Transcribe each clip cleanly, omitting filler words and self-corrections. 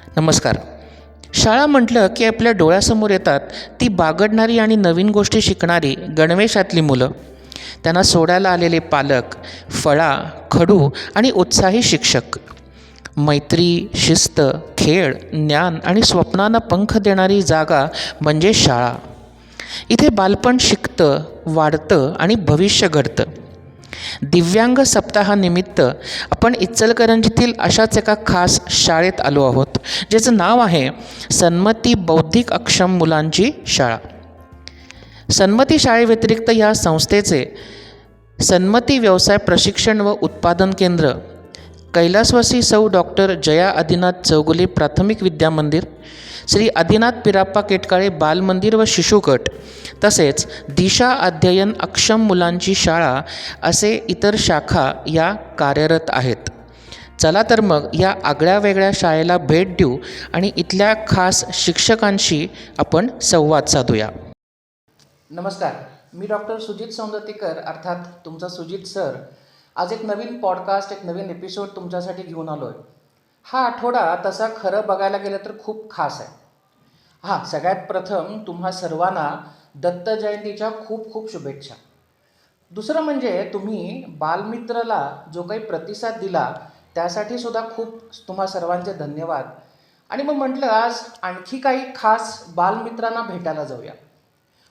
नमस्कार. शाळा म्हटलं की आपल्या डोळ्यासमोर येतात ती बागडणारी आणि नवीन गोष्टी शिकणारी गणवेशातली मुलं, त्यांना सोडायला आलेले पालक, फळा, खडू आणि उत्साही शिक्षक. मैत्री, शिस्त, खेळ, ज्ञान आणि स्वप्नांना पंख देणारी जागा म्हणजे शाळा. इथे बालपण शिकतं, वाढतं आणि भविष्य घडतं. दिव्यांग सप्ताहानिमित्त आपण इचलकरंजीतील अशाच एका खास शाळेत आलो आहोत, ज्याचं नाव आहे सन्मती बौद्धिक अक्षम मुलांची शाळा. सन्मती शाळेव्यतिरिक्त या संस्थेचे सन्मती व्यवसाय प्रशिक्षण व उत्पादन केंद्र, कैलासवासी सौ डॉक्टर जया आदिनाथ चौगुले प्राथमिक विद्यामंदिर, श्री आदिनाथ पिराप्पा केटकाळे बालमंदिर व शिशुगट, तसेच दिशा अध्ययन अक्षम मुलांची शाळा असे इतर शाखा या कार्यरत आहेत. चला तर मग या आगळ्या वेगळ्या शाळेला भेट देऊ आणि इथल्या खास शिक्षकांशी आपण संवाद साधूया. नमस्कार, मी डॉक्टर सुजित सौंदतीकर अर्थात तुमचा सुजित सर आज एक नवीन पॉडकास्ट, एक नवीन एपिसोड तुमच्यासाठी घेऊन आलो आहे. हा आठवडा तसा खरं बघायला गेलं तर खूप खास आहे. सगळ्यात प्रथम तुम्हा सर्वांना दत्त जयंतीच्या खूप खूप शुभेच्छा. दुसरं म्हणजे तुम्ही बालमित्रला जो काही प्रतिसाद दिला त्यासाठी सुद्धा खूप तुम्हा सर्वांचे धन्यवाद. आणि मग म्हटलं आज आणखी काही खास बालमित्रांना भेटायला जाऊया.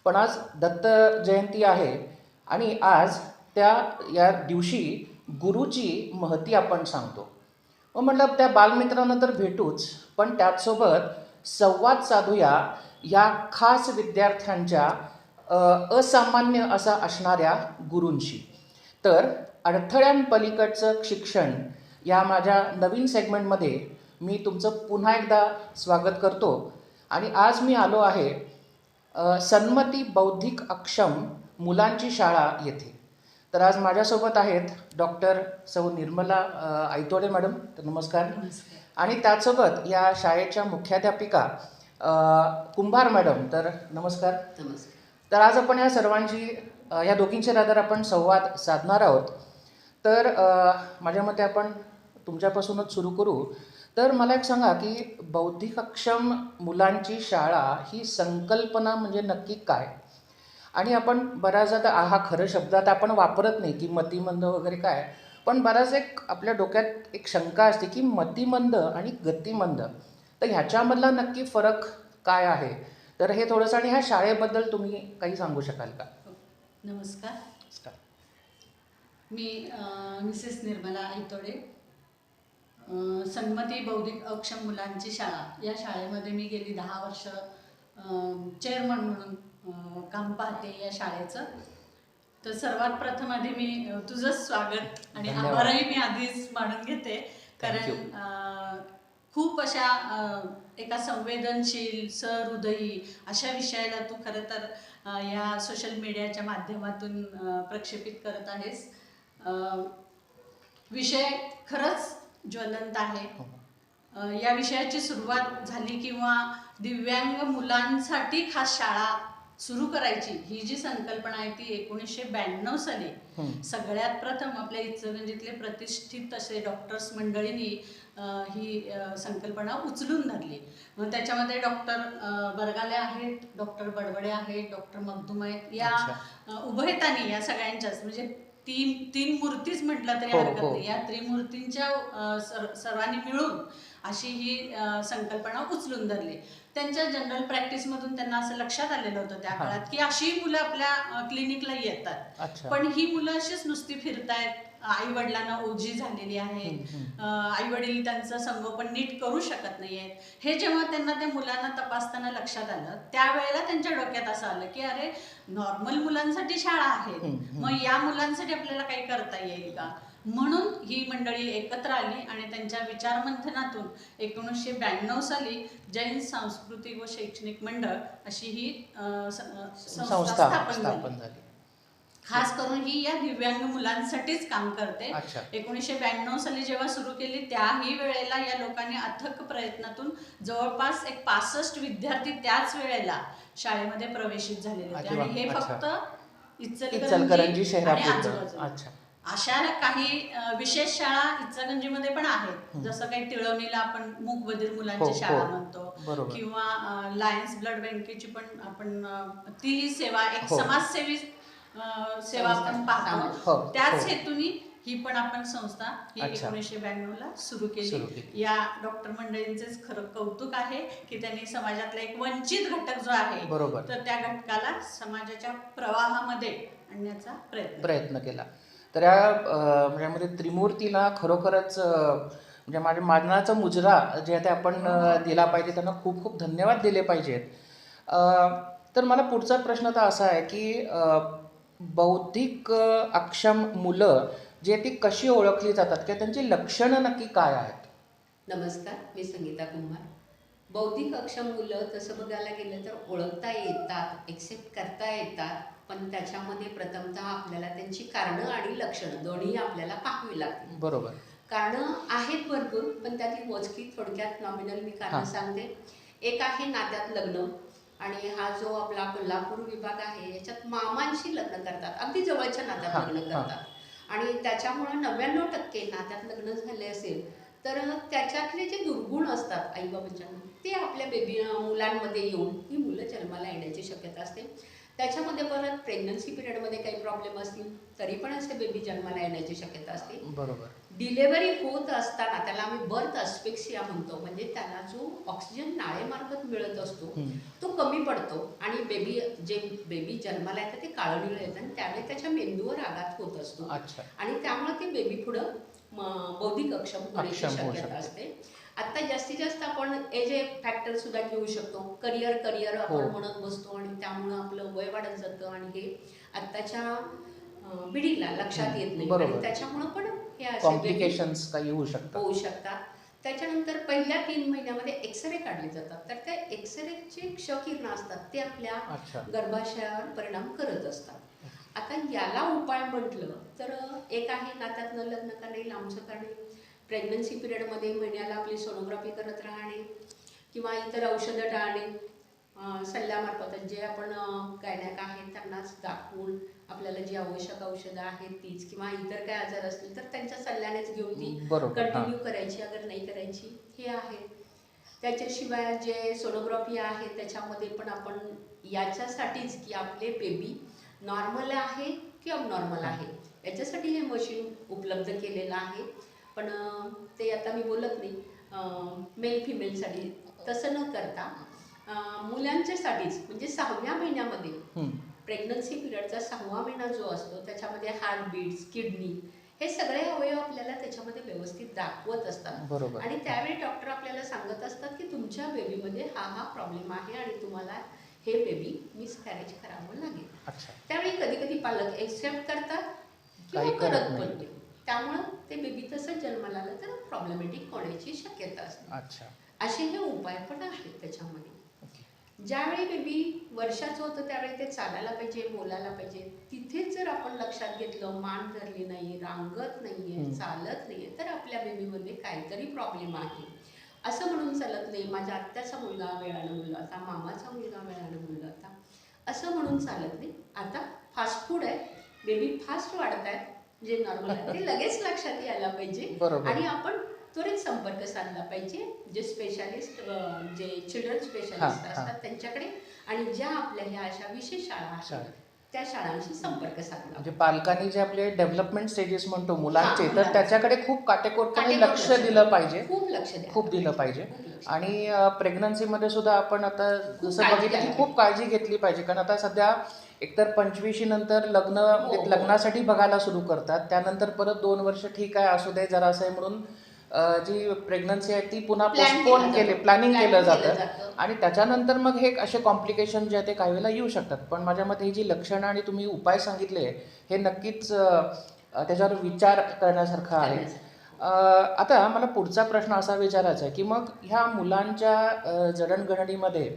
पण आज दत्त जयंती आहे आणि आज या दिवशी गुरुची महती आपण सांगतो. मग म्हटलं त्या बालमित्रांना तर भेटूच, पण त्याचसोबत संवाद साधूया या खास विद्यार्थ्यांच्या असामान्य असा असणाऱ्या गुरूंशी. तर अडथळ्यांपलीकडचं शिक्षण या माझ्या नवीन सेगमेंटमध्ये मी तुमचं पुन्हा एकदा स्वागत करतो. आणि आज मी आलो आहे सन्मती बौद्धिक अक्षम मुलांची शाळा येथे. तर आज माझ्यासोबत आहेत डॉक्टर सौ निर्मला आयतोडे मॅडम, तर नमस्कार. आणि त्याचसोबत या शाळेच्या मुख्याध्यापिका कुंभार मॅडम, तर नमस्कार. तर आज आपण या सर्वांची या दोघींच्या रादर आपण संवाद साधणार आहोत. तर माझ्या मते आपण तुमच्यापासूनच सुरू करू. तर मला एक सांगा की बौद्धिक अक्षम मुलांची शाळा ही संकल्पना म्हणजे नक्की काय? आणि आपण बऱ्याचदा हा खरं शब्द आता आपण वापरत नाही की मतिमंद वगैरे काय, पण बराच एक आपल्या डोक्यात एक शंका असते की मतिमंद आणि गतिमंद, तर ह्याच्यामधला नक्की फरक काय आहे? तर हे थोडंसं आणि ह्या शाळेबद्दल तुम्ही काही सांगू शकाल का? नमस्कार. मी मिसेस निर्मला आयतोडे, सन्मती बौद्धिक अक्षम मुलांची शाळा या शाळेमध्ये मी गेली 10 वर्ष चेअरमन म्हणून काम पाहते या शाळेचं. तर सर्वात प्रथम आधी मी तुझं स्वागत आणि आभारही मी आधीच मानून घेते, कारण खूप अशा एका संवेदनशील सहृदयी अशा विषयाला तू खरं तर या सोशल मीडियाच्या माध्यमातून प्रक्षेपित करत आहेस. विषय खरंच ज्वलंत आहे. या विषयाची सुरुवात झाली किंवा दिव्यांग मुलांसाठी खास शाळा सुरू करायची ही जी संकल्पना आहे ती 1992 साली सगळ्यात प्रथम आपल्या इचलकरंजीतले प्रतिष्ठित असे डॉक्टर्स मंडळींनी ही संकल्पना उचलून धरली. मग त्याच्यामध्ये डॉक्टर बरगाले आहेत, डॉक्टर बडबडे आहेत, डॉक्टर मखदूम आहेत. या उभयतांनी या सगळ्यांच्याच म्हणजे तीन मूर्तीच म्हटलं तरी हरकत नाही, या त्रिमूर्तींच्या सर्वांनी मिळून अशी ही संकल्पना उचलून धरली. त्यांच्या जनरल प्रॅक्टिसमधून त्यांना असं लक्षात आलेलं होतं त्या काळात की अशी मुलं आपल्या क्लिनिकला येतात, पण ही मुलं अशीच नुसती फिरतायत, आई वडिलांना ओझी झालेली आहे, आई वडील त्यांचं संगोपन नीट करू शकत नाहीयेत. हे जेव्हा त्यांना त्या मुलांना तपासताना लक्षात आलं, त्यावेळेला त्यांच्या डोक्यात असं आलं की अरे नॉर्मल मुलांसाठी शाळा आहेत, मग या मुलांसाठी आपल्याला काही करता येईल का? म्हणून ही मंडळी एकत्र आली आणि त्यांच्या विचारमंथनातून 1992 साली जैन सांस्कृतिक व शैक्षणिक मंडळ अशी ही संस्था स्थापन झाली. खास करून ही या दिव्यांग मुलांसाठीच काम करते. 1992 साली जेव्हा सुरू केली त्याही वेळेला या लोकांनी अथक प्रयत्नातून जवळपास 65 विद्यार्थी त्याच वेळेला शाळेमध्ये प्रवेशित झालेले होते. आणि हे फक्त इचलकरंजी शहरात. अशा काही विशेष शाळा इचलकरंजीमध्ये पण आहेत. जसं काही टिळवणीला आपण मूक बधीर मुलांची शाळा म्हणतो, किंवा लायन्स ब्लड बँकेची पण आपण ती सेवा एक समाजसेवी सेवा आपण पाहतो. त्याच हेतूनी ही पण आपण संस्था ही 1992ला सुरू केली. या डॉक्टर मंडळींचेच खरं कौतुक आहे की त्यांनी समाजातला एक वंचित घटक जो आहे तर त्या घटकाला समाजाच्या प्रवाहामध्ये आणण्याचा प्रयत्न केला. तर यामध्ये त्रिमूर्तीला खरोखरच म्हणजे माझ्या मानाचा मुजरा जे आहे ते आपण दिला पाहिजे, त्यांना खूप खूप धन्यवाद दिले पाहिजेत. तर मला पुढचा प्रश्न तर असा आहे की बौद्धिक अक्षम मुलं जे ती कशी ओळखली जातात किंवा त्यांची लक्षणं नक्की काय आहेत? नमस्कार, मी संगीता कुंभार. बौद्धिक अक्षम मुलं तसं बघायला गेलं तर ओळखता येतात, एक्सेप्ट करता येतात, पण त्याच्यामध्ये प्रथमतः आपल्याला त्यांची कारणं आणि लक्षणं दोन्ही आपल्याला पाहावी लागतील. बरोबर. कारणं आहेत भरपूर, पण त्यातली मोजकी थोडक्यात नॉमिनल मी कारणं सांगते. एक आहे नात्यात लग्न, आणि हा जो आपला कोल्हापूर विभाग आहे याच्यात मामांशी लग्न करतात, अगदी जवळच्या नात्यात लग्न करतात, आणि त्याच्यामुळं 99% नात्यात लग्न झाले असेल तर त्याच्यातले जे दुर्गुण असतात आईबाबांच्या ते आपल्या मुलांमध्ये येऊन ही मुलं जन्माला येण्याची शक्यता असते. त्याच्यामध्ये परत प्रेग्नन्सी पिरियडमध्ये काही प्रॉब्लेम असतील तरी पण असे बेबी जन्माला येण्याची शक्यता असते. बरोबर. डिलेव्हरी होत असताना त्याला आम्ही बर्थ अस्फिक्सिया म्हणतो, म्हणजे त्याला जो ऑक्सिजन नाळेमार्फत मिळत असतो तो कमी पडतो, आणि बेबी जन्माला येतं ते काळं निळं येतं, आणि त्यावेळी त्याच्या मेंदूवर आघात होत असतो, आणि त्यामुळे ते बेबी पुढं बौद्धिक अक्षम होण्याची शक्यता असते. आता जास्तीत जास्त आपण एज फॅक्टर सुद्धा घेऊ शकतो. करिअर आपण म्हणत बसतो, आणि त्यामुळं आपलं वय वाढत जातं, आणि हे आत्ताच्या पिढीला लक्षात येत नाही, आणि त्याच्यामुळं पण हे असे कॉम्प्लिकेशन्स काही होऊ शकतात. त्याच्यानंतर पहिल्या 3 महिन्यामध्ये एक्सरे काढले जातात, तर त्या एक्सरेचे क्षकिरणं असतात ते आपल्या गर्भाशयावर परिणाम करत असतात. आता याला उपाय म्हटलं तर एक आहे नात्यातनं लग्न करणे, लांबचं करणे, प्रेग्नन्सी पिरियडमध्ये महिन्याला आपली सोनोग्राफी करत राहणे, किंवा इतर औषधं टाळणे, सल्ल्यामार्फत जे आपण गायनॅक आहेत त्यांनाच दाखवून आपल्याला जी आवश्यक औषधं आहेत तीच, किंवा इतर काय आजार असतील तर त्यांच्या सल्ल्यानेच घेऊन ती कंटिन्यू करायची, अगर नाही करायची, हे आहे. त्याच्याशिवाय जे सोनोग्राफी आहे त्याच्यामध्ये पण आपण याच्यासाठीच की आपले बेबी नॉर्मल आहे की अबनॉर्मल आहे याच्यासाठी हे मशीन उपलब्ध केलेलं आहे. पण ते आता मी बोलत नाही मेल फिमेलसाठी, तसं न करता मुलांच्यासाठीच, म्हणजे 6व्या महिन्यामध्ये प्रेग्नन्सी पिरियडचा 6वा महिना जो असतो त्याच्यामध्ये हार्टबीट्स, किडनी, हे सगळे अवयव आपल्याला त्याच्यामध्ये व्यवस्थित दाखवत असतात, आणि त्यावेळी डॉक्टर आपल्याला सांगत असतात की तुमच्या बेबीमध्ये हा प्रॉब्लेम आहे आणि तुम्हाला हे बेबी मिसकॅरेज करावं लागेल. त्यावेळी कधी कधी पालक एक्सेप्ट करतात किंवा करत पण नाही, त्यामुळं ते बेबी तसं जन्माला आलं तर प्रॉब्लेमॅटिक होण्याची शक्यता असते. असे हे उपाय पण आहेत त्याच्यामध्ये. ज्यावेळी बेबी वर्षाचं होतं त्यावेळी ते चालायला पाहिजे, बोलायला पाहिजे, तिथेच जर आपण लक्षात घेतलं, मान धरली नाही, रांगत नाहीये, चालत नाहीये, तर आपल्या बेबीमध्ये काहीतरी प्रॉब्लेम आहे असं म्हणून चालत नाही. माझ्या आत्याचा मुलगा वेळानं बोलला होता, मामाचा मुलगा वेळानं बोलला होता, असं म्हणून चालत नाही. आता फास्ट फूड आहे, बेबी फास्ट वाढत आहे, जे नॉर्मल आहे ते लगेच लक्षात यायला पाहिजे, आणि आपण त्वरित संपर्क साधला पाहिजे जे स्पेशालिस्ट, जे चिल्ड्रन स्पेशालिस्ट असतात त्यांच्याकडे, आणि ज्या आपल्या ह्या अशा विशेष शाळा आहेत त्या शाळांशी संपर्क साधला. म्हणजे पालकांनी जे आपले डेव्हलपमेंट स्टेजेस म्हणतो मुलांचे, तर त्याच्याकडे खूप काटेकोरपणे लक्ष दिलं पाहिजे, खूप दिलं पाहिजे. आणि प्रेग्नन्सीमध्ये सुद्धा आपण आता जसं बघितलं की खूप काळजी घेतली पाहिजे, कारण आता सध्या एकतर 25 नंतर लग्नासाठी बघायला सुरू करतात, त्यानंतर परत 2 वर्ष ठीक आहे असू दे जरा असं आहे म्हणून जी प्रेग्नन्सी आहे ती पुन्हा पोस्टपोन प्लॅनिंग केलं जातं, आणि त्याच्यानंतर मग हे असे कॉम्प्लिकेशन जे आहे ते काही वेळेला येऊ शकतात. पण माझ्या मते ही जी लक्षणं आणि तुम्ही उपाय सांगितले हे नक्कीच त्याच्यावर विचार करण्यासारखं आहे. आता मला पुढचा प्रश्न असा विचारायचा आहे की मग ह्या मुलांच्या जडणघडणीमध्ये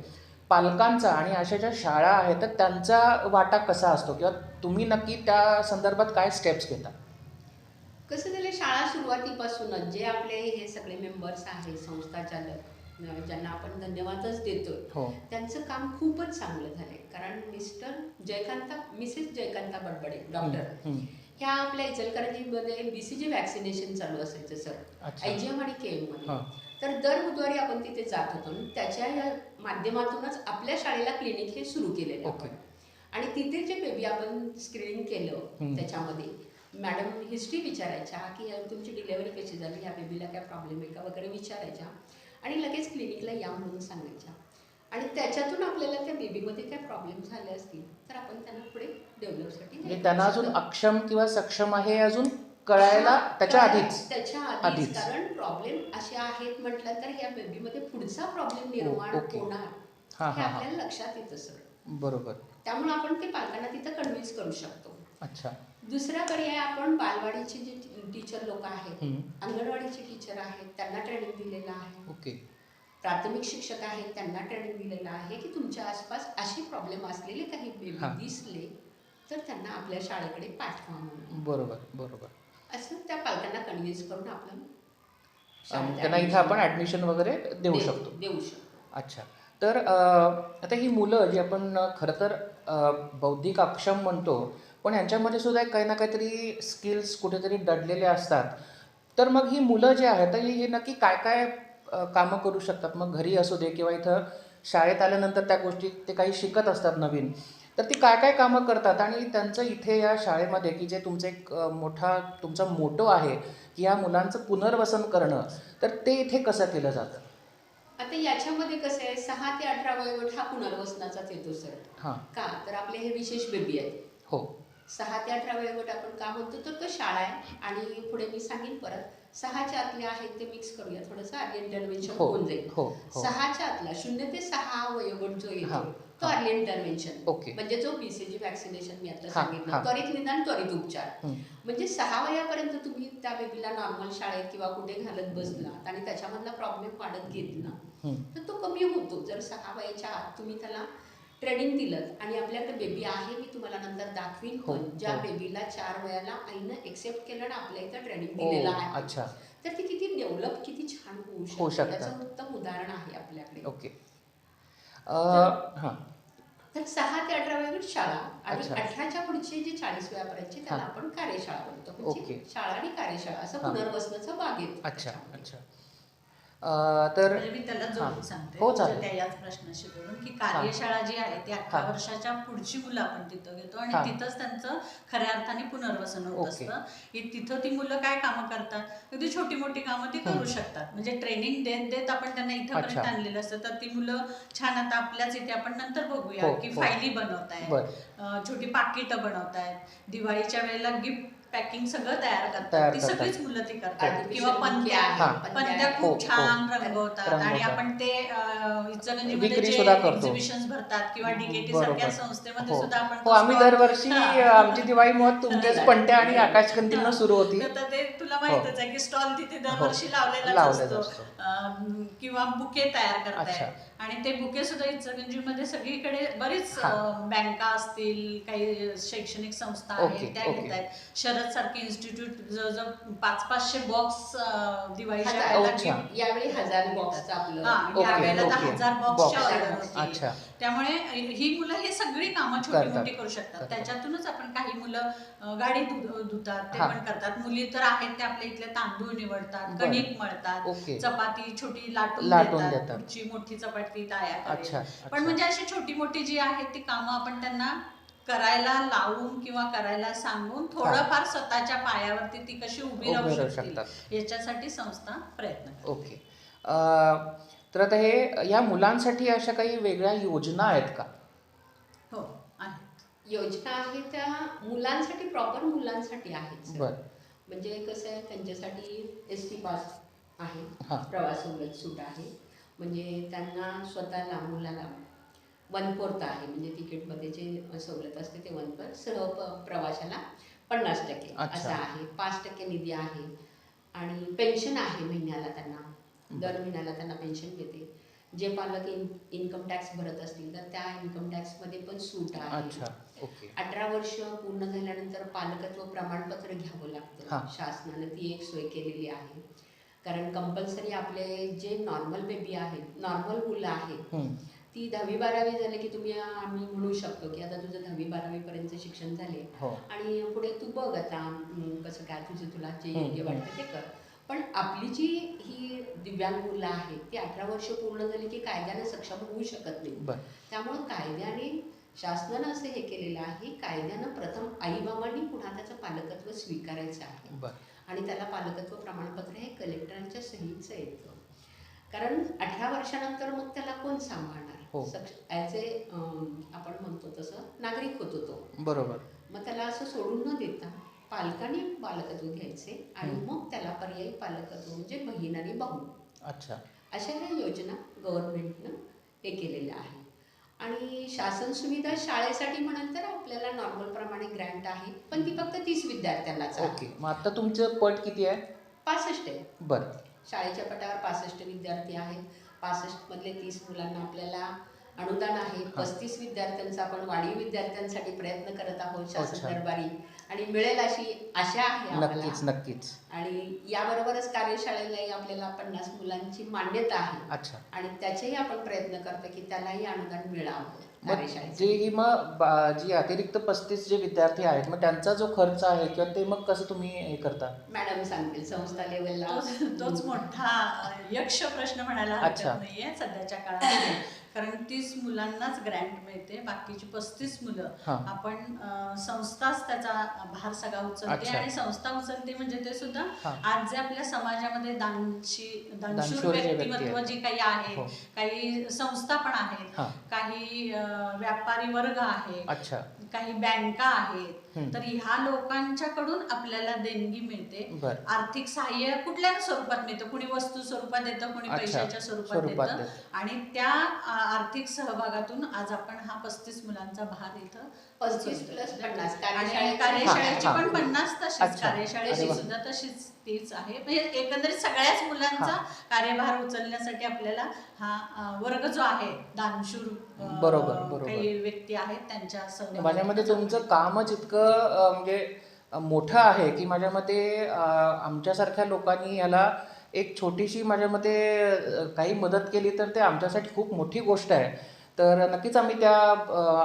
पालकांचा आणि अशा ज्या शाळा आहेत तर त्यांचा वाटा कसा असतो, किंवा तुम्ही नक्की त्या संदर्भात काय स्टेप्स घेता? कसं झालं, शाळा सुरुवातीपासूनच जे आपले हे सगळे मेंबर्स आहेत, संस्था चालक, ज्यांना आपण धन्यवादच देतो, त्यांचं काम खूपच चांगलं झालंय. कारण मिसेस जयकांता बडबडे डॉक्टर ह्या आपल्या इचलकरंजीमध्ये BCG वॅक्सिनेशन चालू असायचं सर, अच्छा. IGM आणि KM मध्ये. हां. तर दर बुधवारी आपण तिथे जात होतो आणि त्याच्या या माध्यमातूनच आपल्या शाळेला क्लिनिक हे सुरू केलेलं ओके. आपण. आणि तिथे जे बेबी आपण स्क्रीनिंग केलं त्याच्यामध्ये मॅडम हिस्ट्री विचारायच्या की तुमची डिलेवरी कशी झाली, या बेबीला काय प्रॉब्लेम आहे का वगैरे विचारायच्या आणि लगेच क्लिनिकला या म्हणून सांगायच्या. आणि त्याच्यातून आपल्याला त्या बेबीमध्ये काय प्रॉब्लेम झाले असतील तर आपण त्यांना पुढे डेव्हलपसाठी म्हणजे त्यांना अजून अक्षम किंवा सक्षम आहे अजून कळायला त्याच्या आधीच. कारण प्रॉब्लेम असे आहेत म्हटलं तर या बेबीमध्ये पुढचा प्रॉब्लेम निर्माण ओके. होणार हां हे हां हां. आपल्याला लक्षात येतं सर. बरोबर. त्यामुळे आपण ते पालकांना तिथं कन्व्हिन्स करू शकतो. अच्छा. दुसरा पर्याय आपण बालवाडीचे जे टीचर लोक आहेत, हं. अंगणवाडीचे टीचर आहेत त्यांना ट्रेनिंग दिलेलं आहे, ओके. प्राथमिक शिक्षक आहेत त्यांना ट्रेनिंग दिलेलं आहे की तुमच्या आसपास असे प्रॉब्लेम असलेले काही बेबी हां. दिसले तर त्यांना आपल्या शाळेकडे पाठवा म्हणून. बरोबर. असं त्या पालकांना कन्व्हिन्स करून आपण त्यांना इथं आपण ॲडमिशन वगैरे देऊ शकतो. देऊ शकतो. अच्छा. तर आता ही मुलं जी आपण खरं तर बौद्धिक अक्षम म्हणतो, पण यांच्यामध्ये सुद्धा काही ना काहीतरी स्किल्स कुठेतरी दडलेले असतात. तर मग ही मुलं जी आहेत तर ही नक्की काय काय कामं करू शकतात? मग घरी असू दे किंवा इथं शाळेत आल्यानंतर त्या गोष्टी ते काही शिकत असतात नवीन. तर ती काय काय कामं करतात आणि त्यांचं इथे या शाळेमध्ये की जे तुमचं एक तुमचा मोटो आहे की या मुलांचं पुनर्वसन करणं, तर ते इथे कसं केलं जातं? आता याच्यामध्ये कसं आहे 6 ते 18 वयोगट हा पुनर्वसनाचाच येतो सर. हां. का तर आपले हे विशेष बेबी आहेत. हो. 6 ते 18 वयोगट आपण का म्हणतो तर तो शाळा आहे आणि पुढे मी सांगेन परत 6च्या आतले आहेत ते मिक्स करूया थोडंसं अर्ली इंटरव्हेन्शन हो. होऊन जाईल. हो. 6च्या आतला 0 ते 6 वयोगट जो येतो हां. तो अर्ली इंटरव्हेन्शन ओके. म्हणजे जो BCG वॅक्सिनेशन मी आता हां, सांगितलं हां. त्वरित निदान त्वरित उपचार. हं. म्हणजे 6 वयापर्यंत तुम्ही त्या बेबीला नॉर्मल शाळेत किंवा कुठे घालत बसलात आणि त्याच्यामधला प्रॉब्लेम वाढत घेतला हं. तर तो कमी होतो. जर 6 वयाच्या आत तुम्ही त्याला ट्रेनिंग दिलं आणि आपल्याकडे बेबी आहे मी तुम्हाला नंतर दाखवीन हो, पण ज्या हो. बेबीला 4 वयाला आईनं एक्सेप्ट केलं आणि आपल्या इथं ट्रेनिंग दिलेलं आहे अच्छा. तर ती किती डेव्हलप किती छान होऊ होऊ शकते शकतात. त्याचं उत्तम उदाहरण आहे आपल्याकडे. ओके. तर- हां. तर 6 ते 18 वयोगट शाळा आणि अच्छा. 18च्या पुढचे जे 40 वयापर्यंतचे त्याला हां. आपण कार्यशाळा म्हणतो. ओके. म्हणजे शाळा आणि कार्यशाळा असं हां. पुनर्वसनाचा भाग येतो अच्छा. त्याच्यामध्ये. अच्छा. तर म्हणजे मी त्याला जोडून हां. सांगते हो, तुझ्या चालेल. त्या याच प्रश्नाशी जोडून की कार्यशाळा जी आहे ती 18 हां. वर्षाच्या पुढची मुलं आपण तिथं घेतो आणि हां. तिथंच त्यांचं खऱ्या अर्थाने पुनर्वसन होत ओके. असतं की तिथं ती मुलं काय कामं करतात अगदी छोटी मोठी कामं ती करू शकतात. म्हणजे ट्रेनिंग देत आपण त्यांना इथंपर्यंत अच्छा. आणलेलं असतं तर ती मुलं छान आता आपल्याच इथे आपण नंतर बघूया हो, की हो. फायली बनवतायत, बरं. छोटी पाकिटं बनवतायत, दिवाळीच्या वेळेला गिफ्ट पॅकिंग सगळं तयार करतात तयार ती करतात. सगळीच मुलं ती करतात Artificial किंवा पंत्या आहे, हां. पंत्या हो, खूप हो. छान रंगवतात आणि रंगवतात. आपण ते इचलकरंजीमध्ये विक्री जे सुद्धा करतो. एक्झिबिशन्स भरतात किंवा DKT बरोबर. सारख्या संस्थेमध्ये हो. सुद्धा आपण हो, तो आम्ही stall- दरवर्षी हां. आमची दिवाळी महोत्सव तुमच्याच पंट्या आणि आकाशकंदीलनं सुरू होती. तर ते तुला माहितच आहे की स्टॉल तिथे दरवर्षी हो. लावलेलाच लावलेला असतो. किंवा बुके तयार अच्छा. करतायत आणि ते बुके सुद्धा इचलकरंजीमध्ये सगळीकडे बरीच हां. बँका असतील काही शैक्षणिक संस्था ओके, आहेत त्या ओके. घेत आहेत. शरद सारखे इन्स्टिट्यूट जवळजवळ 500-500 बॉक्स दिवाळीच्या हजार. वेळेला अच्छा. gift यावेळी 1000 बॉक्सचं आपलं हां, ओके, यावेळेला तर ओके. 1000 Box. बॉक्सच्या ऑर्डर होती. अच्छा. त्यामुळे ही मुलं हे सगळी कामं छोटी करतात. मोठी करू शकतात. करतात. त्याच्यातूनच आपण काही मुलं गाडी धुतात ते हां. पण करतात. मुली तर आहेत ते आपल्या इथले तांदूळ निवडतात, बरं. कणिक मळतात, ओके. चपाती छोटी लाटून लाटून देतात, देतात. पुढची मोठी चपाती तयार करायला. अच्छा. पण अच्छा. म्हणजे अशी छोटी मोठी जी आहेत ती कामं आपण त्यांना करायला लावून किंवा करायला सांगून थोडंफार स्वतःच्या पायावरती ती कशी उभी राहू शकतील याच्यासाठी संस्था प्रयत्न करते. ओके. तर आता या मुलांसाठी अशा काही वेगळ्या योजना आहेत का? हो आहेत. योजना आहे त्या मुलांसाठी प्रॉपर मुलांसाठी आहेत सर. बरं. म्हणजे कसं आहे त्यांच्यासाठी ST पास आहे, हां. प्रवास सवलत सूट आहे. म्हणजे त्यांना स्वतःला मुलाला 1/4 आहे म्हणजे तिकीटमध्ये जे सवलत असते ते 1/4 प्रवाशाला 50% अच्छा. असं आहे. 5% निधी आहे आणि पेन्शन आहे महिन्याला त्यांना. दर महिन्याला त्यांना पेन्शन मिळते. जे पालक इन्कम टॅक्स भरत असतील तर त्या इन्कम टॅक्समध्ये पण सूट आहे. अच्छा. ओके. 18 वर्ष पूर्ण झाल्यानंतर पालकत्व प्रमाणपत्र घ्यावं लागतं. हां. शासनाने ती एक सोय केलेली आहे. कारण कंपल्सरी आपले जे नॉर्मल बेबी आहेत, नॉर्मल मुलं आहेत, हं. ती 10वी-12वी झाली की आम्ही म्हणू शकतो की आता तुझं 10वी-12वी पर्यंतचं शिक्षण झाले हो. आणि पुढे तू बघ आता कसं काय तुला जे योग्य वाटतं ते कर. पण आपली जी ही दिव्यांग मुलं आहेत ती 18 वर्ष पूर्ण झाली की कायद्याने सक्षम होऊ शकत नाही. बरं. त्यामुळं कायद्याने शासनानं असं हे केलेलं आहे, कायद्यानं प्रथम आईबाबांनी पुन्हा त्याचं पालकत्व स्वीकारायचं आहे. बरं. आणि त्याला पालकत्व प्रमाणपत्र हे कलेक्टरांच्या सहीचं येतं. कारण 18 वर्षानंतर मग त्याला कोण सांभाळणार? हो. ॲज ए आपण म्हणतो तसं नागरिक होतो तो. बरोबर. मग त्याला असं सोडून न देता पालकांनी पालकत्व घ्यायचे आणि मग त्याला पर्यायी पालकत्व म्हणजे बहीण आणि भाऊ. अच्छा. अशा ह्या योजना गव्हर्नमेंटनं हे केलेल्या आहे. आणि शासन सुविधा शाळेसाठी म्हणाल तर आपल्याला नॉर्मल प्रमाणे ग्रँट आहे, पण ती फक्त 30 विद्यार्थ्यांनाच आहे. ओके. मग आता तुमचं पट किती आहे? 65 आहे. बरं. शाळेच्या पटावर 65 विद्यार्थी आहेत. 65 मधले 30 मुलांना आपल्याला अनुदान आहे. 35 विद्यार्थ्यांचा आपण वाढीव विद्यार्थ्यांसाठी प्रयत्न करत आहोत शासन दरबारी आणि मिळेल अशी आशा आहे आम्हाला. नक्कीच नक्कीच. आणि याबरोबरच कार्यशाळेलाही आपल्याला 50 मुलांची मान्यता आहे. अच्छा. आणि त्याचेही आपण प्रयत्न करतो की त्यालाही अनुदान मिळावं कार्यशाळेत. जी अतिरिक्त 35 जे विद्यार्थी आहेत मग त्यांचा जो खर्च आहे किंवा ते मग कसं तुम्ही हे करता? मॅडम सांगतील संस्था लेवलला. तोच मोठा यक्ष प्रश्न म्हणायला हरकत नाहीये सध्याच्या काळामध्ये. कारण 30 मुलांनाच ग्रँट मिळते, बाकीची 35 मुलं आपण संस्थाच त्याचा भार सगळा उचलते. आणि संस्था उचलते म्हणजे ते सुद्धा आज जे आपल्या समाजामध्ये दानशूर व्यक्तिमत्व जी काही आहे, काही संस्था पण आहेत, काही व्यापारी वर्ग आहे, काही बँका आहेत, तर ह्या लोकांच्याकडून आपल्याला देणगी मिळते. आर्थिक सहाय्य कुठल्या स्वरूपात मिळतं, कुणी वस्तू स्वरूपात देतं, कुणी पैशाच्या स्वरूपात देतं. आणि त्या आर्थिक सहभागातून आज आपण हा 35 मुलांचा भार इथं 35+50 आणि कार्यशाळेची पण 50 तशीच, कार्यशाळेची सुद्धा तशीच तीच आहे. म्हणजे एकंदरीत सगळ्याच मुलांचा कार्यभार उचलण्यासाठी आपल्याला हा वर्ग जो आहे दानशूर काही व्यक्ती आहेत त्यांच्या सहभाग. माझ्या मते तुमचं कामच इतकं म्हणजे मोठं आहे की माझ्या मते आमच्यासारख्या लोकांनी याला एक छोटीशी माझ्या मते काही मदत केली तर ते आमच्यासाठी खूप मोठी गोष्ट आहे. तर नक्कीच आम्ही त्या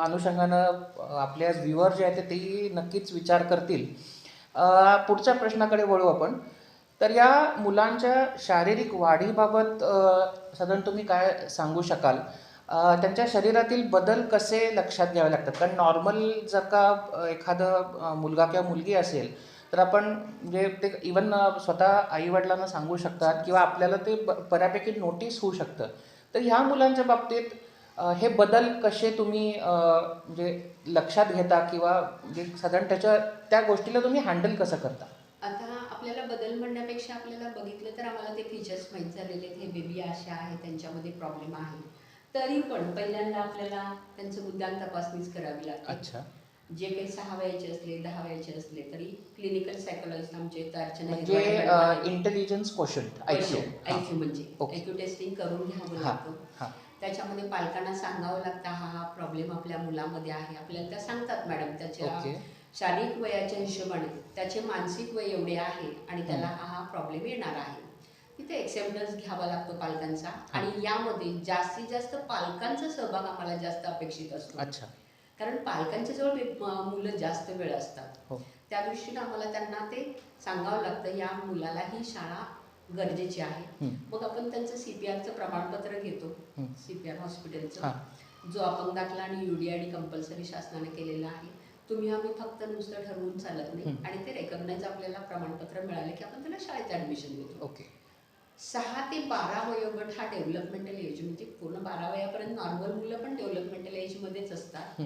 अनुषंगानं आपल्या व्ह्युअर जे आहेत तेही नक्कीच विचार करतील. पुढच्या प्रश्नाकडे वळू आपण. तर या मुलांच्या शारीरिक वाढीबाबत साधारण तुम्ही काय सांगू शकाल? त्यांच्या शरीरातील बदल कसे लक्षात घ्यावे लागतात? कारण नॉर्मल जर का एखादं मुलगा किंवा मुलगी असेल तर आपण म्हणजे ते इवन स्वतः आईवडिलांना सांगू शकतात किंवा आपल्याला ते बऱ्यापैकी नोटीस होऊ शकतं. तर ह्या मुलांच्या बाबतीत हे बदल कसे तुम्ही म्हणजे लक्षात घेता किंवा म्हणजे साधारण त्या गोष्टीला तुम्ही हँडल कसं करता? आता आपल्याला बदल म्हणण्यापेक्षा आपल्याला बघितलं तर आम्हाला ते फीचर्स माहीत झालेले आहेत. हे बेबी अशा आहे, त्यांच्यामध्ये प्रॉब्लेम आहे. तरी पण पहिल्यांदा आपल्याला त्यांचं मुद्दाम तपासणीच करावी लागते. अच्छा. जे काही 6 वयाचे असले 10 वयाचे असले तरी क्लिनिकल सायकोलॉजिस्ट आमचे म्हणजे इंटेलिजन्स क्वोशंट IQ म्हणजे IQ टेस्टिंग करून घ्यावं लागतं. त्याच्यामध्ये पालकांना सांगावं लागतं हा प्रॉब्लेम आपल्या मुलामध्ये आहे. आपल्याला त्या सांगतात मॅडम त्याच्या शारीरिक वयाच्या हिशोबाने त्याचे मानसिक वय एवढे आहे आणि त्याला हा प्रॉब्लेम येणार आहे. तिथे एक्सेप्टन्स घ्यावा लागतो पालकांचा. आणि यामध्ये जास्तीत जास्त पालकांचा सहभाग आम्हाला जास्त अपेक्षित असतो. अच्छा. कारण पालकांच्या जवळ मुलं जास्त वेळ असतात. त्या दृष्टीनं आम्हाला त्यांना ते सांगावं लागतं या मुलाला ही शाळा गरजेची आहे. मग आपण त्यांचं CPRचं प्रमाणपत्र घेतो, CPR हॉस्पिटलचं, जो अपंग दाखला आणि UDID कंपल्सरी शासनाने केलेला आहे. आम्ही फक्त नुसतं ठरवून चालत नाही आणि ते रेकग्नाइज आपल्याला प्रमाणपत्र मिळाले की आपण त्याला शाळेत ॲडमिशन देतो. 6 ते 12 वयोगट हा डेव्हलपमेंटल एज म्हणजे पूर्ण 12 वयापर्यंत नॉर्मल मुलं पण डेव्हलपमेंटल एजमध्येच असतात.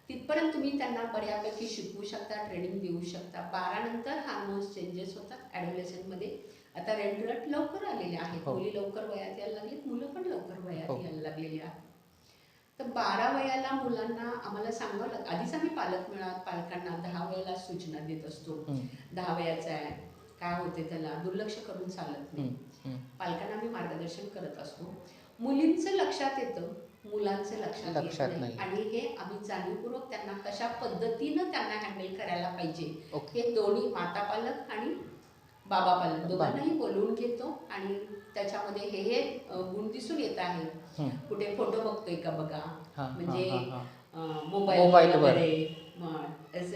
तिथपर्यंत तुम्ही त्यांना बऱ्यापैकी शिकवू शकता, ट्रेनिंग देऊ शकता. 12 नंतर हार्मोन्स चेंजेस होतात. ॲडोलेसंटमध्ये आता रेंडरट लवकर आलेले आहेत, मुली लवकर वयात यायला लागलीत, मुलं पण लवकर वयात यायला लागलेली आहेत. तर 12 वयाला मुलांना आम्हाला सांगावं लागतं. आधीच आम्ही पालकांना 10 वयाला सूचना देत असतो. 10 वयाचा आहे, काय होते त्याला, दुर्लक्ष करून चालत नाही. पालकांना आम्ही मार्गदर्शन करत असतो. मुलींचं लक्षात येतं, मुलांचं लक्षात येत नाही. आणि हे आम्ही जाणीवपूर्वक त्यांना कशा पद्धतीनं त्यांना हँडल करायला पाहिजे हे दोन्ही माता पालक आणि बाबा पालक दोघांनाही बोलवून घेतो आणि त्याच्यामध्ये हे गुण दिसून येत आहे. कुठे फोटो बघतोय का बघा, म्हणजे मोबाईल वगैरे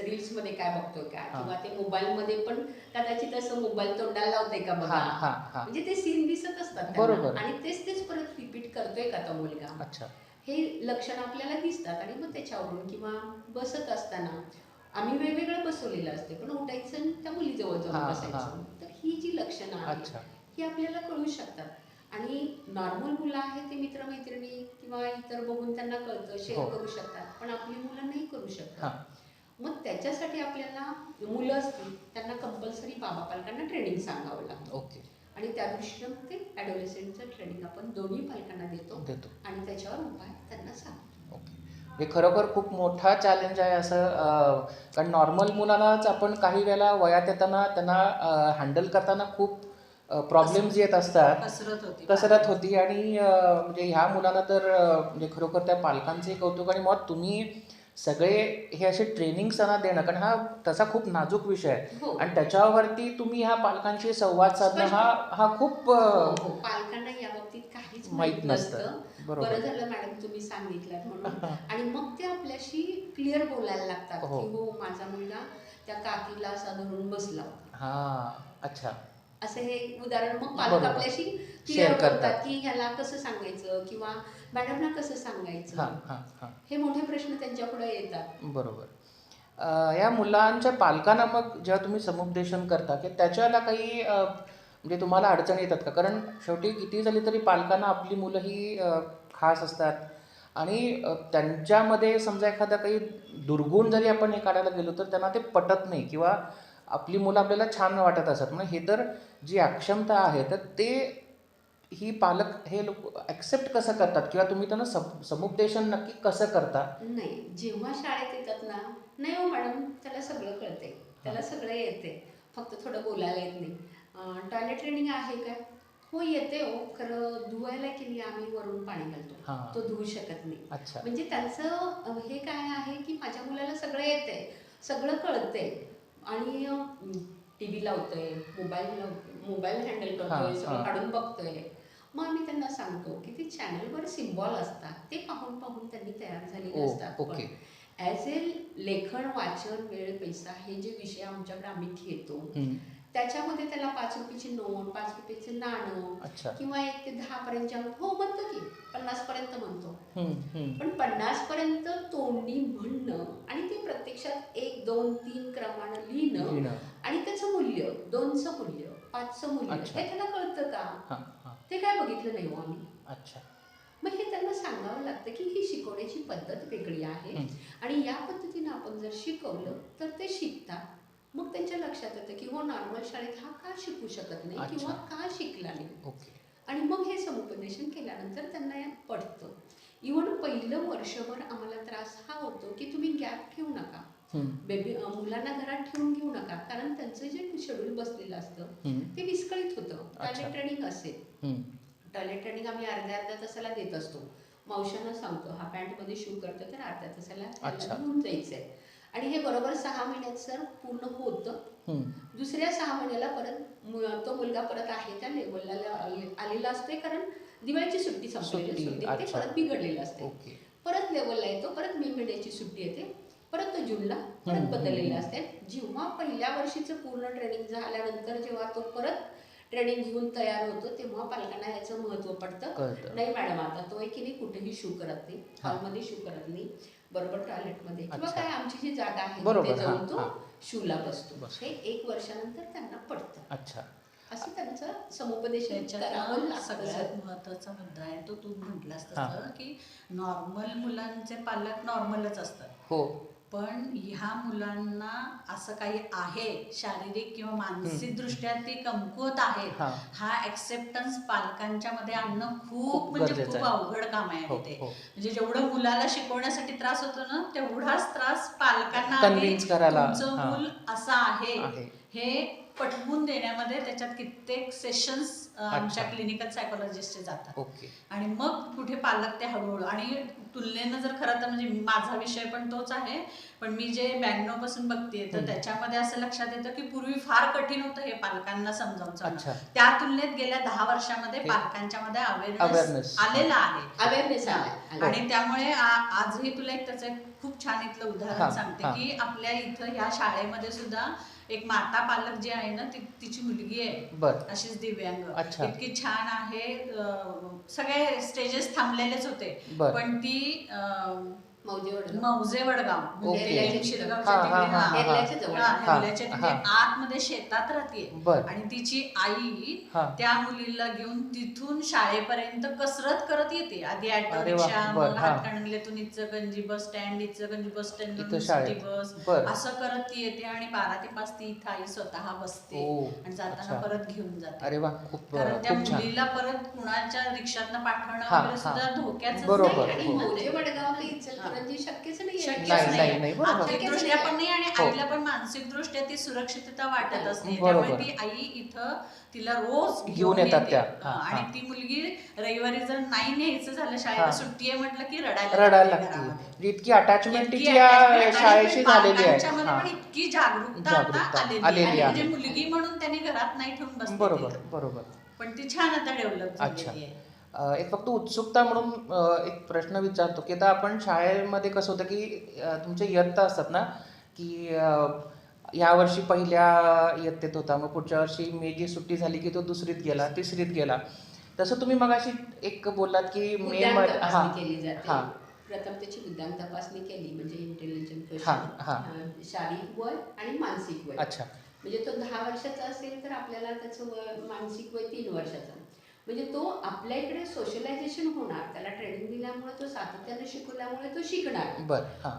रील्स मध्ये काय बघतोय का, किंवा ते मोबाईल मध्ये पण कदाचित असं मोबाईल तोंडाला लावतोय का बघा, म्हणजे ते सीन दिसत असतात त्यांना आणि तेच परत रिपीट करतोय का तो मुलगा, हे लक्षण आपल्याला दिसतात. आणि मग त्याच्यावरून किंवा बसत असताना आम्ही वेगवेगळं बसवलेलं असते, पण उठायचं आणि त्या मुलीजवळ जाऊन बसायचं. तर ही जी लक्षणं आहेत ही आपल्याला कळू शकतात. आणि नॉर्मल मुलं आहेत ते मित्रमैत्रिणी किंवा इतर बघून त्यांना कळतं, शेअर करू शकतात, पण आपली मुलं नाही करू शकतात. मग त्याच्यासाठी आपल्याला मुलं असतील त्यांना कंपल्सरी बाबा पालकांना ट्रेनिंग सांगावं लागतं. आणि त्या दृष्टीनं मग ते ॲडोलेसेंटचं ट्रेनिंग आपण दोन्ही पालकांना देतो आणि त्याच्यावर उपाय त्यांना सांगतो. हे खरोखर खूप मोठा चॅलेंज आहे असं, कारण नॉर्मल मुलांनाच आपण काही वेळेला वयात येताना त्यांना हँडल करताना खूप प्रॉब्लेम्स येत असतात, कसरत होती. आणि म्हणजे ह्या मुलांना तर म्हणजे खरोखर त्या पालकांचंही कौतुक. आणि मग तुम्ही सगळे हे असे ट्रेनिंग्स त्यांना देणं, कारण हा तसा खूप नाजूक विषय आहे आणि त्याच्यावरती तुम्ही ह्या पालकांशी संवाद साधणं हा खूप पालकांना या बाबतीत काहीच माहित नसतं. बरं झालं मॅडम तुम्ही सांगितलं म्हणून. आणि मग ते आपल्याशी क्लिअर बोलायला लागतात की हो माझा मुलगा त्या काकीला असा धरून बसला होता. अच्छा, असं हे उदाहरण मग पालक आपल्याशी क्लिअर करतात की ह्याला कसं सांगायचं किंवा मॅडमना कसं सांगायचं, हे मोठे प्रश्न त्यांच्यापुढे येतात. बरोबर. या मुलांच्या पालकांना मग जेव्हा तुम्ही समुपदेशन करता की त्याच्याला काही म्हणजे तुम्हाला अडचणी येतात का? कारण शेवटी किती झाली तरी पालकांना आपली मुलं ही खास असतात आणि त्यांच्यामध्ये समजा एखादा काही दुर्गुण जरी आपण हे काढायला गेलो तर त्यांना ते पटत नाही किंवा आपली मुलं आपल्याला छान वाटत असतात. मग हे तर जी अक्षमता आहे तर ते ही पालक हे लोक ॲक्सेप्ट कसं करतात किंवा तुम्ही त्यांना समुपदेशन नक्की कसं करता? नाही, जेव्हा शाळेत येतात ना, नाही हो मॅडम त्याला सगळं कळते, त्याला सगळं येते, फक्त थोडं बोलायला येत नाही. टॉयलेट ट्रेनिंग आहे काय? हो येते हो, खरं धुवायला की नाही आम्ही वरून पाणी घालतो, तो धुवू शकत नाही. म्हणजे त्यांचं हे काय आहे की माझ्या मुलाला सगळं येते, सगळं कळते आणि टी व्ही लावतोय, मोबाईल हँडल करतोय, सगळं काढून बघतोय. मग आम्ही त्यांना सांगतो की ते चॅनलवर सिम्बॉल असतात, ते पाहून पाहून त्यांनी तयार झालेले असतात. पण ॲज ए लेखन, वाचन, वेळ, पैसा हे जे विषय आमच्याकडे आम्ही घेतो त्याच्यामध्ये त्याला 5 रुपयाची नोट, 5 रुपयाचे नाणं किंवा 1 ते 10 पर्यंतच्या हो म्हणतो की 50 पर्यंत म्हणतो. पण 50 पर्यंत तोंडी म्हणणं आणि ते प्रत्यक्षात 1, 2, 3 क्रमानं लिहिणं आणि त्याचं मूल्य, 2चं मूल्य, 5चं मूल्य हे त्याला कळतं का? ते काय बघितलं नाही हो आम्ही. मग हे त्यांना सांगावं लागतं की ही शिकवण्याची पद्धत वेगळी आहे आणि या पद्धतीनं आपण जर शिकवलं तर ते शिकतात. मग त्यांच्या लक्षात येतं की हो नॉर्मल शाळेत हा का शिकू शकत नाही किंवा का शिकला नाही. आणि मग हे समुपदेशन केल्यानंतर त्यांना पडतं. इव्हन पहिलं वर्षभर आम्हाला त्रास हा होतो की तुम्ही गॅप ठेवू नका, मुलांना घरात ठेवून घेऊ नका, कारण त्यांचं जे शेड्यूल बसलेलं असतं ते विस्कळीत होतं. टॉयलेट ट्रेनिंग असेल, टॉयलेट ट्रेनिंग आम्ही अर्ध्या तासाला देत असतो. मावशांना सांगतो हा पॅन्टमध्ये शू करतो तर अर्ध्या तासाला घेऊन जायचं आहे. आणि हे बरोबर 6 महिन्यात सर पूर्ण होतं. दुसऱ्या 6 महिन्याला परत तो मुलगा परत आहे त्या लेवलला आलेला असतोय, कारण दिवाळीची सुट्टी संपलेली असते, ते परत बिघडलेलं असते. परत लेवलला येतो, परत मे महिन्याची सुट्टी येते, परत तो जूनला परत बदललेला असते. जेव्हा पहिल्या वर्षीचं पूर्ण ट्रेनिंग झाल्यानंतर जेव्हा तो परत ट्रेनिंग घेऊन तयार होतो तेव्हा पालकांना याचं महत्त्व पडतं. नाही मॅडम आता तो एक की नाही कुठेही शू करत नाही, हॉलमध्ये शू करत नाही, बरोबर टॉयलेटमध्ये किंवा काय आमची जी जागा आहे तिथे जाऊन तो शूला बसतो. हे 1 वर्षानंतर त्यांना पडतं. असं त्यांचं समुपदेशन करावं लागतं. सगळ्यात महत्त्वाचा मुद्दा आहे तो तू म्हटलास तसं की नॉर्मल मुलांचे पालक नॉर्मलच असतात. पण ह्या मुलांना असं काही आहे शारीरिक किंवा मानसिक दृष्ट्या ते कमकुवत आहेत, हा ऍक्सेप्टन्स पालकांच्या मध्ये आणणं खूप म्हणजे खूप अवघड काम आहे ते. म्हणजे जेवढं मुलाला शिकवण्यासाठी त्रास होतो ना तेवढाच त्रास पालकांना तुमचं मूल असं आहे हे पटवून देण्यामध्ये त्याच्यात कित्येक सेशन्स आमच्या क्लिनिकल सायकोलॉजिस्टचे जातात. ओके. आणि मग कुठे पालक ते हळूहळू, आणि तुलनेनं जर खरं तर म्हणजे माझा विषय पण तोच आहे, पण मी जे 92 पासून बघतेय तर त्याच्यामध्ये असं लक्षात येतं की पूर्वी फार कठीण होतं हे पालकांना समजावून. त्या तुलनेत गेल्या 10 वर्षामध्ये पालकांच्या मध्ये अवेअरनेस आलेला आहे. अवेअरनेस आणि त्यामुळे आजही तुला एक त्याचं खूप छान इथलं उदाहरण सांगते की आपल्या इथं ह्या शाळेमध्ये सुद्धा एक माता पालक जी आहे ना, तिची मुलगी आहे अशीच दिव्यांग, इतकी छान आहे. सगळे स्टेजेस थांबलेलेच होते, पण ती मौजे वडगाव हेरल्याच्या तिथे आतमध्ये शेतात राहते, आणि तिची आई त्या मुलीला घेऊन तिथून शाळेपर्यंत कसरत करत येते. आधी ऑटो रिक्षा, मग हातकणंगलेतून Ichalkaranji bus stand, Ichalkaranji bus stand city bus, असं करत ती येते. आणि 12 ते 5 ती इथं आई स्वतः बसते आणि जाताना परत घेऊन जाते. कारण त्या मुलीला परत कुणाच्या रिक्षातनं पाठवणं वगैरे सुद्धा धोक्याचं शक्यच नाही, आर्थिक दृष्ट्या पण नाही आणि आईला पण मानसिक दृष्ट्या ती सुरक्षितता वाटत असते. त्यामुळे ती आई इथं तिला रोज घेऊन येतात. आणि ती मुलगी रविवारी जर नाही न्यायचं झालं शाळेला, सुट्टी आहे म्हटलं की रडायला लागते. इतकी अटॅचमेंट शाळेशी झालेली आहे. पण इतकी जागरूकता आता आलेली आहे, म्हणजे मुलगी म्हणून त्यांनी घरात नाही ठेवून बसते. बरोबर. पण ती छान आता डेव्हलप झालेली आहे. एक फक्त उत्सुकता म्हणून एक प्रश्न विचारतो की आता आपण शाळेमध्ये कसं होतं की तुमचे इयत्ता असतात ना, की या वर्षी पहिल्या इयत्तेत होता, मग पुढच्या वर्षी मेची सुट्टी झाली की तो दुसरीत गेला, तिसरीत गेला. तसं तुम्ही मगाशी एक बोललात की केली जाते. प्रथम त्याची बुद्धांक तपासणी केली, म्हणजे इंटेलिजंट क्वेश्चन, शारीरिक वय आणि मानसिक वय. म्हणजे तो 10 वर्षाचा असेल तर आपल्याला त्याचं मानसिक वय 3 वर्षाचं, म्हणजे तो आपल्या इकडे सोशलायझेशन होणार, त्याला ट्रेनिंग दिल्यामुळे, तो सातत्याने शिकवल्यामुळे तो शिकणार.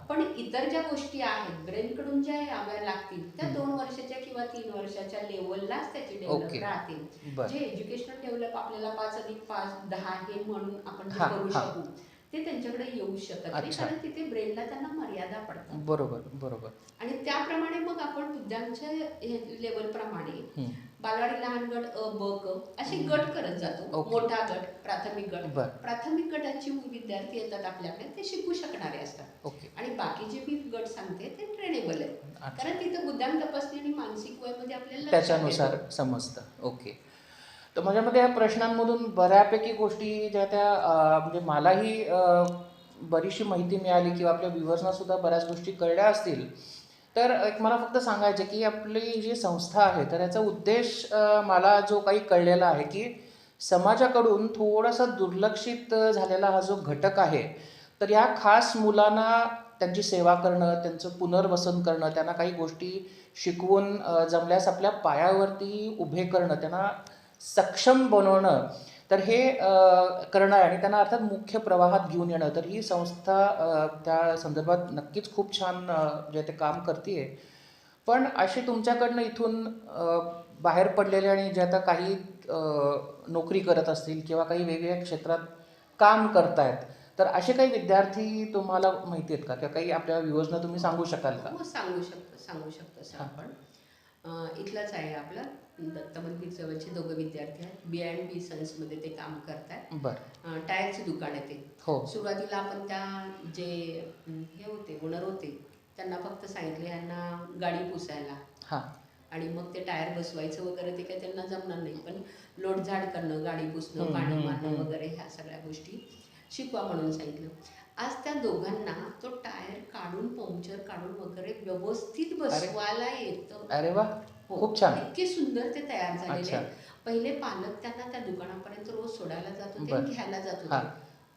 पण इतर ज्या गोष्टी आहेत ब्रेनकडून ज्या याव्या लागतील त्या 2 वर्षाच्या किंवा 3 वर्षाच्या लेवललाच त्याची डेव्हलप राहतील. जे एज्युकेशनल डेव्हलप आपल्याला 5+5 10 हे म्हणून आपण करू शकू, ते त्यांच्याकडे येऊ शकत नाही, कारण तिथे ब्रेनला त्यांना मर्यादा पडतात. बरोबर. आणि त्याप्रमाणे मग आपण बुद्धांच्या लेवल प्रमाणे बालवाडी लहान गट अ ब क असे गट करत जातो. मोठा गट, प्राथमिक गट. प्राथमिक गटाची विद्यार्थी येतात आपल्याकडे, ते शिकू शकणारे असतात. आणि बाकी जे मी गट सांगते ते ट्रेनेबल आहेत, कारण तिथं बुद्धांक तपासणी आणि मानसिक वय मध्ये आपल्याला त्याच्यानुसार समजतं. ओके. तर माझ्यामध्ये या प्रश्नांमधून बऱ्यापैकी गोष्टी ज्या त्या म्हणजे मलाही बरीचशी माहिती मिळाली किंवा आपल्या व्ह्युअर्सना सुद्धा बऱ्याच गोष्टी कळल्या असतील. तर एक मला फक्त सांगायचं की आपली जी संस्था आहे तर याचा उद्देश मला जो काही कळलेला आहे की समाजाकडून थोडासा दुर्लक्षित झालेला हा जो घटक आहे, तर या खास मुलांना त्यांची सेवा करणं, त्यांचं पुनर्वसन करणं, त्यांना काही गोष्टी शिकवून जमल्यास आपल्या पायावरती उभे करणं, त्यांना सक्षम बनवणं, तर हे करणं आहे आणि त्यांना अर्थात मुख्य प्रवाहात घेऊन येणं. तर ही संस्था त्या संदर्भात नक्कीच खूप छान जे ते काम करते आहे. पण असे तुमच्याकडनं इथून बाहेर पडलेले आणि जे आता काही नोकरी करत असतील किंवा काही वेगवेगळ्या क्षेत्रात काम करतायत, तर असे काही विद्यार्थी तुम्हाला माहिती आहेत का, किंवा काही आपल्या व्ह्युअर्सना तुम्ही सांगू शकाल का? सांगू शकतो सर. आपण इथलाच आहे आपला दत्त मंदिर जवळचे 2 विद्यार्थी आहेत. B&B सन्समध्ये ते काम करतात. टायरचे दुकान आहे ते. सुरुवातीला आपण त्या जे हे होते ओनर होते त्यांना फक्त सांगितलं यांना गाडी पुसायला, आणि मग ते टायर बसवायचं वगैरे ते काही त्यांना जमणार नाही, पण लोटझाड करणं, गाडी पुसणं, पाणी मारणं वगैरे ह्या सगळ्या गोष्टी शिकवा म्हणून सांगितलं. आज त्या दोघांना तो टायर काढून, पंक्चर काढून वगैरे व्यवस्थित बसवायला येतं. अरे वा, खूप छान. इतके सुंदर ते तयार झालेले. पहिले पालक त्यांना त्या दुकानापर्यंत रोज सोडायला जात होते, घ्यायला जात होते,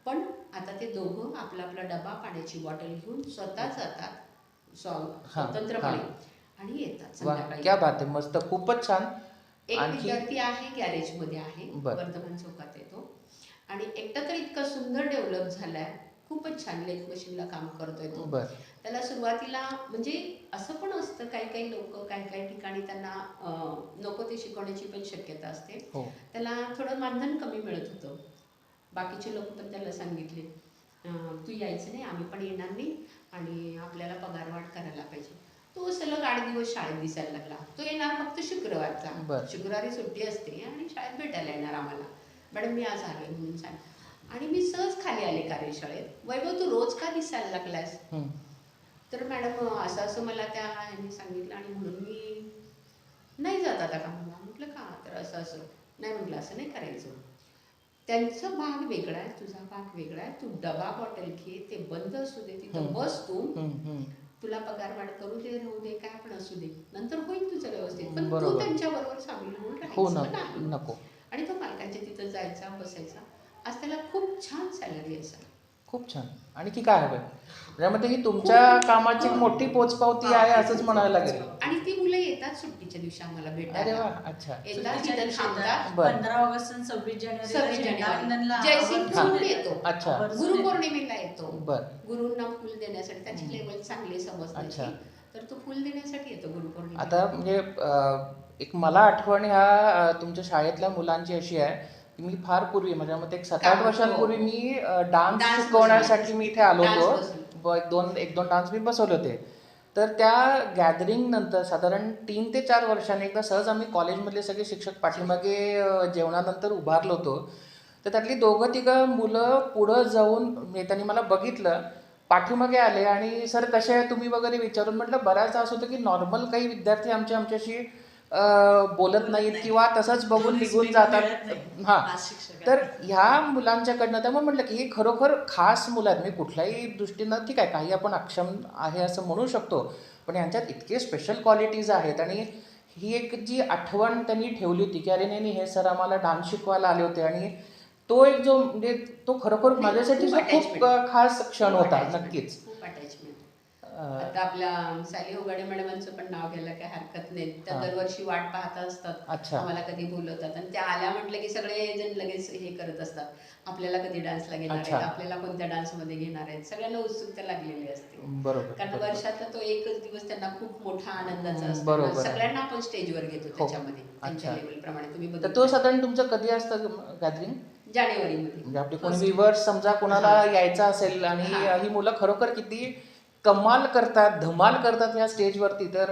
पण आता ते दोघं आपला आपला डबा, पाण्याची बॉटल घेऊन स्वतः जातात स्वतंत्रपणे आणि येतात संध्याकाळी. क्या बात आहे, मस्त, खूपच छान. एक विद्यार्थी आहे गॅरेजमध्ये आहे, वर्धमान चौकात येतो, आणि एकटा तर इतका सुंदर डेव्हलप झालाय, खूपच छान लेथ मशीनला काम करतोय तो. त्याला सुरुवातीला म्हणजे असं पण असतं, काही लोक काही ठिकाणी त्यांना नको ते शिकवण्याची पण शक्यता असते. त्याला थोडं मानधन कमी मिळत होतं. बाकीचे लोक पण त्याला सांगितले तू यायचं नाही, आम्ही पण येणार नाही, आणि आपल्याला पगारवाढ करायला पाहिजे. तो सलग 8 दिवस शाळेत दिसायला लागला. तो येणार फक्त शुक्रवारचा. बरं. शुक्रवारी सुट्टी असते आणि शाळेत भेटायला येणार आम्हाला. मॅडम मी आज आलोय म्हणून सांग. आणि मी सहज खाली आले कार्यशाळेत. वैभव तू रोज का दिसायला लागलास? तर मॅडम असं असं मला त्या ह्यांनी सांगितलं आणि म्हणून मी नाही जात आता कामाला. म्हटलं का? तर असं असं. नाही म्हटलं असं नाही करायचं. त्यांचा भाग वेगळा आहे, तुझा भाग वेगळा आहे. तू डबा बॉटल घे, ते बंद असू दे, तिथं बस तू. तुला पगार वाढ करू दे, राहू दे, काय पण असू दे, नंतर होईल तुझं व्यवस्थित. पण तू त्यांच्याबरोबर सामील होऊन राहायचं नाही. नको. आणि तो मालकाच्या तिथं जायचा, बसायचा. आज त्याला खूप छान सॅलरी असेल. खूप छान. आणखी काय हवंय? त्यामध्ये ही तुमच्या कामाची मोठी पोचपावती आहे असंच म्हणायला लागेल. आणि ती मुलं येतात सुट्टीच्या दिवशी आम्हाला अरे भेटायला. वा, अच्छा. येतात तिथं थांबतात. 15 ऑगस्ट आणि 26 जानेवारीला जयसिंग फुल येतो. अच्छा. गुरुपौर्णिमेला येतो. बर. गुरूंना फुल देण्यासाठी त्याची लेवल चांगली समजण्याची. तर तो फुल देण्यासाठी येतो गुरुपौर्णिमेला. आता म्हणजे एक मला आठवण ह्या तुमच्या शाळेतल्या मुलांची अशी आहे की मी फार पूर्वी माझ्या मते 7-8 वर्षांपूर्वी मी डान्स शिकवण्यासाठी मी इथे आलो होतो. एक दोन डान्स मी बसवले होते. तर त्या गॅदरिंग नंतर साधारण 3 ते 4 वर्षांनी एकदा सहज आम्ही कॉलेजमधले सगळे शिक्षक पाठीमागे जेवणानंतर उभारलो होतो. तर त्यातली 2-3 मुलं पुढं जाऊन त्यांनी मला बघितलं, पाठीमागे आले आणि सर कसे आहे तुम्ही वगैरे विचारून. म्हटलं बऱ्याचदा असं होतं की नॉर्मल काही विद्यार्थी आमच्याशी बोलत नाहीत किंवा तसंच बघून निघून जातात. हां. तर ह्या मुलांच्याकडनं त्यामुळे म्हटलं की हे खरोखर खास मुलं आहेत. मी कुठल्याही दृष्टीनं ठीक आहे काही आपण अक्षम आहे असं म्हणू शकतो, पण यांच्यात इतके स्पेशल क्वालिटीज आहेत. आणि ही एक जी आठवण त्यांनी ठेवली होती की अरे नाही हे सर आम्हाला डान्स शिकवायला आले होते, आणि तो एक जो म्हणजे तो खरोखर माझ्यासाठी खूप खास क्षण होता. नक्कीच. आता आपल्या साली होगाडे मॅडमांचं पण नाव घ्यायला काही हरकत नाही. त्या दरवर्षी वाट पाहत असतात आम्हाला कधी बोलवतात, आणि त्या आल्या म्हटलं की सगळे जण लगेच हे करत असतात, आपल्याला कधी डान्सला घेणार आहेत, आपल्याला कोणत्या डान्समध्ये घेणार आहेत. सगळ्यांना उत्सुकता लागलेली असते. बरोबर. कारण वर्षातला तो एकच दिवस त्यांना खूप मोठा आनंदाचा असतो. सगळ्यांना आपण स्टेजवर घेतो त्याच्यामध्ये त्यांच्या लेवल प्रमाणे. तुम्ही तो साधारण तुमचं कधी असतं गॅदरिंग? जानेवारीमध्ये. म्हणजे आपले कोणी व्ह्युअर्स समजा कोणाला यायचं असेल आणि ही मुलं खरोखर किती कमाल करतात, धमाल करतात ह्या स्टेजवरती. तर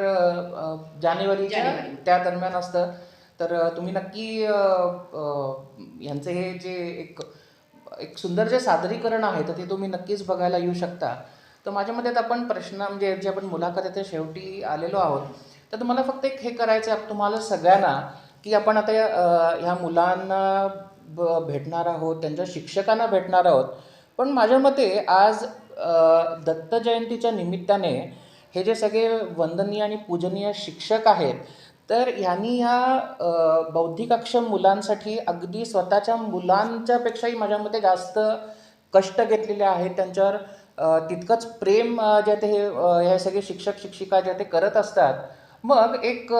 जानेवारीच्या त्या दरम्यान असतं. तर तुम्ही नक्की यांचे हे जे एक सुंदर जे सादरीकरण आहे तर ते तुम्ही नक्कीच बघायला येऊ शकता. तर माझ्या मते आपण प्रश्न म्हणजे जे आपण मुलाखतीच्या शेवटी आलेलो आहोत, तर तुम्हाला फक्त एक हे करायचं आहे तुम्हाला सगळ्यांना की आपण आता ह्या मुलांना भेटणार आहोत, त्यांच्या शिक्षकांना भेटणार आहोत. पण माझ्या मते आज दत्त जयंतीच्या निमित्ताने हे जे सगळे वंदनीय आणि पूजनीय शिक्षक आहेत, तर ह्यांनी ह्या बौद्धिक अक्षम मुलांसाठी अगदी स्वतःच्या मुलांच्यापेक्षाही माझ्या मते जास्त कष्ट घेतलेले आहेत. त्यांच्यावर तितकंच प्रेम जे ते हे सगळे शिक्षक शिक्षिका जे ते करत असतात. मग एक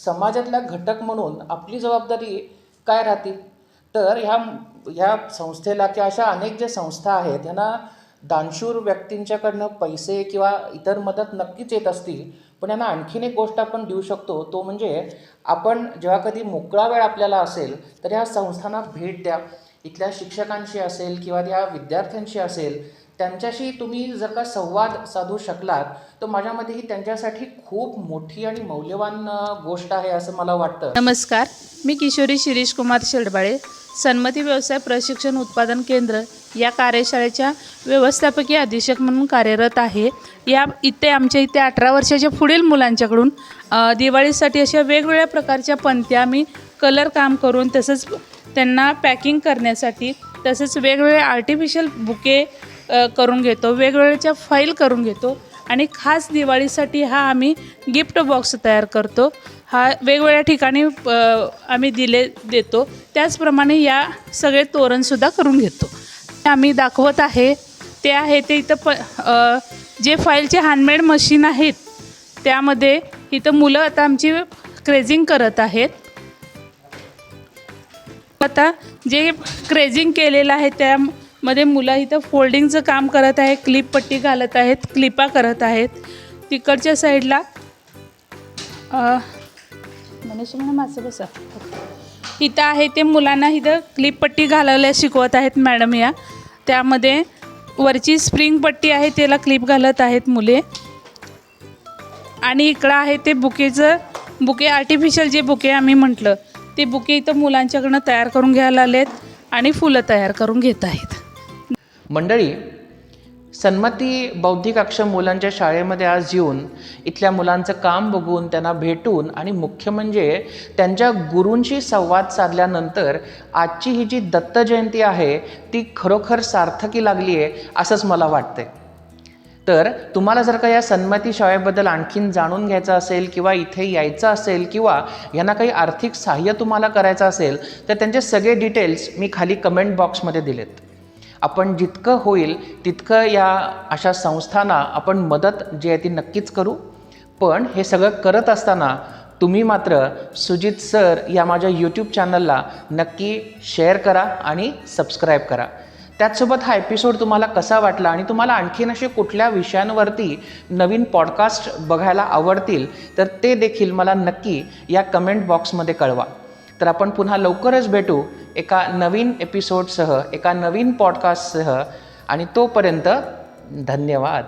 समाजातला घटक म्हणून आपली जबाबदारी काय राहते? तर ह्या संस्थेला किंवा अशा अनेक ज्या संस्था आहेत ह्यांना दानशूर व्यक्तींच्याकडनं पैसे किंवा इतर मदत नक्कीच येत असतील, पण यांना आणखीन एक गोष्ट आपण देऊ शकतो, तो म्हणजे आपण जेव्हा कधी मोकळा वेळ आपल्याला असेल तर ह्या संस्थांना भेट द्या. इथल्या शिक्षकांशी असेल किंवा त्या विद्यार्थ्यांशी असेल, त्यांच्याशी तुम्ही जर का संवाद साधू शकलात तर माझ्या मते ही त्यांच्यासाठी खूप मोठी आणि मौल्यवान गोष्ट आहे असं मला वाटतं. नमस्कार, मी किशोरी शिरीष कुमार शेडबाळे, सन्मती व्यवसाय प्रशिक्षण उत्पादन केंद्र या कार्यशाळेच्या व्यवस्थापकीय अधीक्षक म्हणून कार्यरत आहे. आमच्या इथे 18 वर्षाच्या पुढील मुलांच्याकडून दिवाळीसाठी अशा वेगवेगळ्या प्रकारच्या पंत्या आम्ही कलर काम करून, तसंच त्यांना पॅकिंग करण्यासाठी, तसेच वेगवेगळे आर्टिफिशियल बुके करून घेतो, वेगवेगळ्याच्या फाईल करून घेतो. आणि खास दिवाळीसाठी हा आम्ही गिफ्ट बॉक्स तयार करतो. हा वेगवेगळ्या ठिकाणी आम्ही देतो. त्याचप्रमाणे या सगळे तोरणसुद्धा करून घेतो. आम्ही दाखवत आहे ते आहे ते इथं जे फाईलचे हँडमेड मशीन आहेत त्यामध्ये इथं मुलं आता आमची क्रेझिंग करत आहेत. आता जे क्रेझिंग केलेलं आहे त्यामध्ये मुलं इथं फोल्डिंगचं काम करत आहे, क्लिप पट्टी घालत आहेत, क्लिपा करत आहेत. तिकडच्या साईडला माझं बसा इथं आहे ते मुलांना इथं क्लिप पट्टी घालायला शिकवत आहेत मॅडम. या त्यामध्ये वरची स्प्रिंग पट्टी आहे त्याला क्लिप घालत आहेत मुले. आणि इकडं आहे ते बुके आर्टिफिशियल जे बुके आम्ही म्हटलं ते बुके इथं मुलांच्याकडनं तयार करून घ्यायला आलेत आणि फुलं तयार करून घेत आहेत. मंडळी, सन्मती बौद्धिक अक्षम मुलांच्या शाळेमध्ये आज येऊन इथल्या मुलांचं काम बघून त्यांना भेटून आणि मुख्य म्हणजे त्यांच्या गुरूंशी संवाद साधल्यानंतर आजची ही जी दत्त जयंती आहे ती खरोखर सार्थकी लागली आहे असंच मला वाटतंय. तर तुम्हाला जर का या सन्मती शाळेबद्दल आणखीन जाणून घ्यायचं असेल किंवा इथे यायचं असेल किंवा यांना काही आर्थिक सहाय्य तुम्हाला करायचं असेल तर त्यांचे सगळे डिटेल्स मी खाली कमेंट बॉक्समध्ये दिलेत. आपण जितकं होईल तितकं या अशा संस्थांना आपण मदत जी आहे ती नक्कीच करू. पण हे सगळं करत असताना तुम्ही मात्र सुजित सर या माझ्या यूट्यूब चॅनलला नक्की शेअर करा आणि सबस्क्राईब करा. त्याचसोबत हा एपिसोड तुम्हाला कसा वाटला आणि तुम्हाला आणखीन असे कुठल्या विषयांवरती नवीन पॉडकास्ट बघायला आवडतील तर ते देखील मला नक्की या कमेंट बॉक्समध्ये कळवा. तर आपण पुन्हा लवकरच भेटू एका नवीन एपिसोडसह, एका नवीन पॉडकास्टसह आणि तोपर्यंत धन्यवाद.